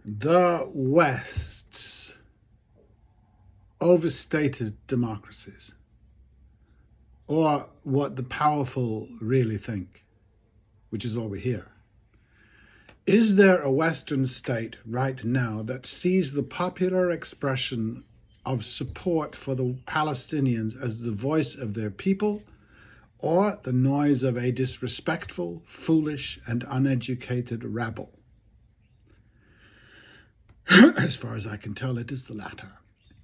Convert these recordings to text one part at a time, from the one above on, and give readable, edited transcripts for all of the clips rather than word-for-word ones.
The West's overstated democracies, or what the powerful really think, which is all we hear. Is there a Western state right now that sees the popular expression of support for the Palestinians as the voice of their people, or the noise of a disrespectful, foolish, and uneducated rabble? As far as I can tell, it is the latter.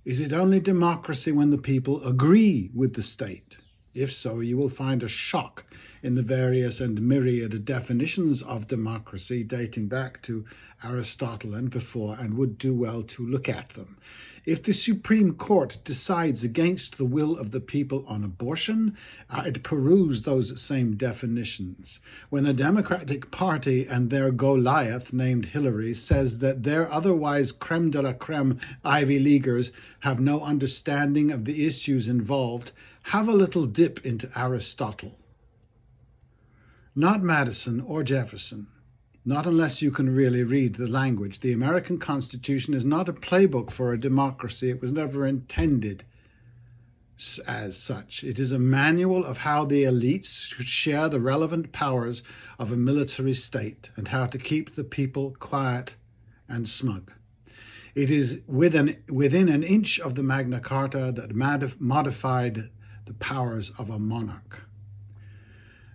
Is it only democracy when the people agree with the state? If so, you will find a shock in the various and myriad definitions of democracy dating back to Aristotle and before, and would do well to look at them. If the Supreme Court decides against the will of the people on abortion, I'd peruse those same definitions. When the Democratic Party and their Goliath named Hillary says that their otherwise creme de la creme Ivy Leaguers have no understanding of the issues involved, have a little dip into Aristotle. Not Madison or Jefferson. Not unless you can really read the language. The American Constitution is not a playbook for a democracy. It was never intended as such. It is a manual of how the elites should share the relevant powers of a military state and how to keep the people quiet and smug. It is within an inch of the Magna Carta that modified the powers of a monarch.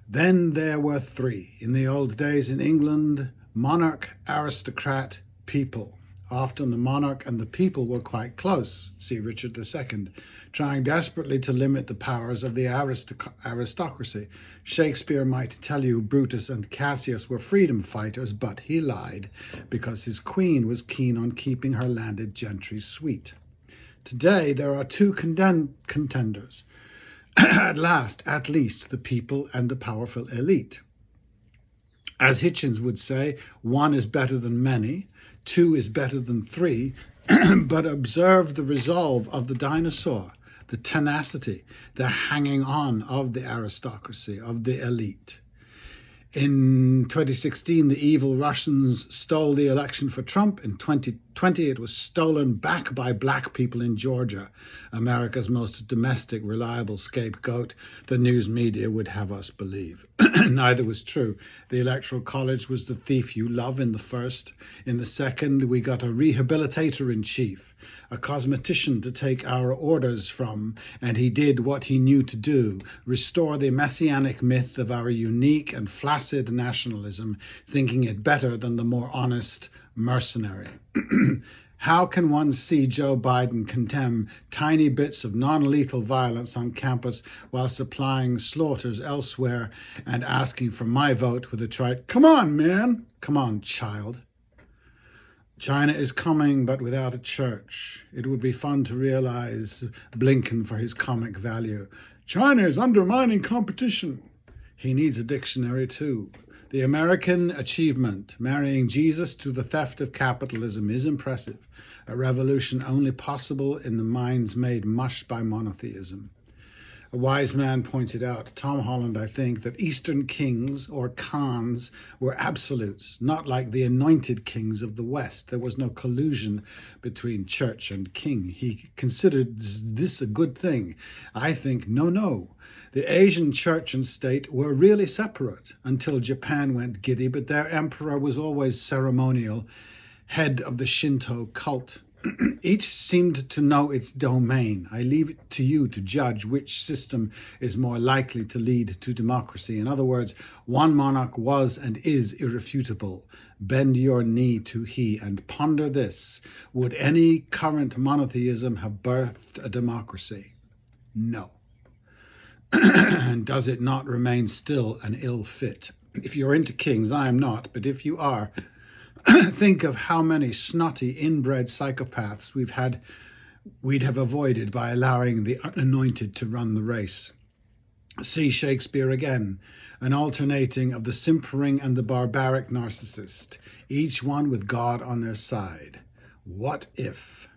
Then there were three. In the old days in England, monarch, aristocrat, people. Often the monarch and the people were quite close. See Richard II, trying desperately to limit the powers of the aristocracy. Shakespeare might tell you Brutus and Cassius were freedom fighters, but he lied because his queen was keen on keeping her landed gentry sweet. Today there are two contenders. At least, the people and the powerful elite. As Hitchens would say, one is better than many, two is better than three, but observe the resolve of the dinosaur, the tenacity, the hanging on of the aristocracy, of the elite. In 2016, the evil Russians stole the election for Trump. In 2020, it was stolen back by black people in Georgia, America's most domestic, reliable scapegoat, the news media would have us believe. Neither was true. The Electoral College was the thief you love in the first. In the second, we got a rehabilitator-in-chief, a cosmetician to take our orders from, and he did what he knew to do, restore the messianic myth of our unique and flaccid nationalism, thinking it better than the more honest mercenary. How can one see Joe Biden condemn tiny bits of non-lethal violence on campus while supplying slaughters elsewhere and asking for my vote with a trite, "Come on, man, come on, child." China is coming, but without a church. It would be fun to realize Blinken for his comic value. China is undermining competition. He needs a dictionary too. The American achievement, marrying Jesus to the theft of capitalism, is impressive, a revolution only possible in the minds made mush by monotheism. A wise man pointed out, Tom Holland, I think, that Eastern kings, or Khans, were absolutes, not like the anointed kings of the West. There was no collusion between church and king. He considered this a good thing. I think, no. The Asian church and state were really separate until Japan went giddy, but their emperor was always ceremonial, head of the Shinto cult. Each seemed to know its domain. I leave it to you to judge which system is more likely to lead to democracy. In other words, one monarch was and is irrefutable. Bend your knee to he and ponder this. Would any current monotheism have birthed a democracy? No. And does it not remain still an ill fit? If you're into kings, I am not, but if you are, think of how many snotty, inbred psychopaths we'd have avoided by allowing the unanointed to run the race. See Shakespeare again, an alternating of the simpering and the barbaric narcissist, each one with God on their side. What if?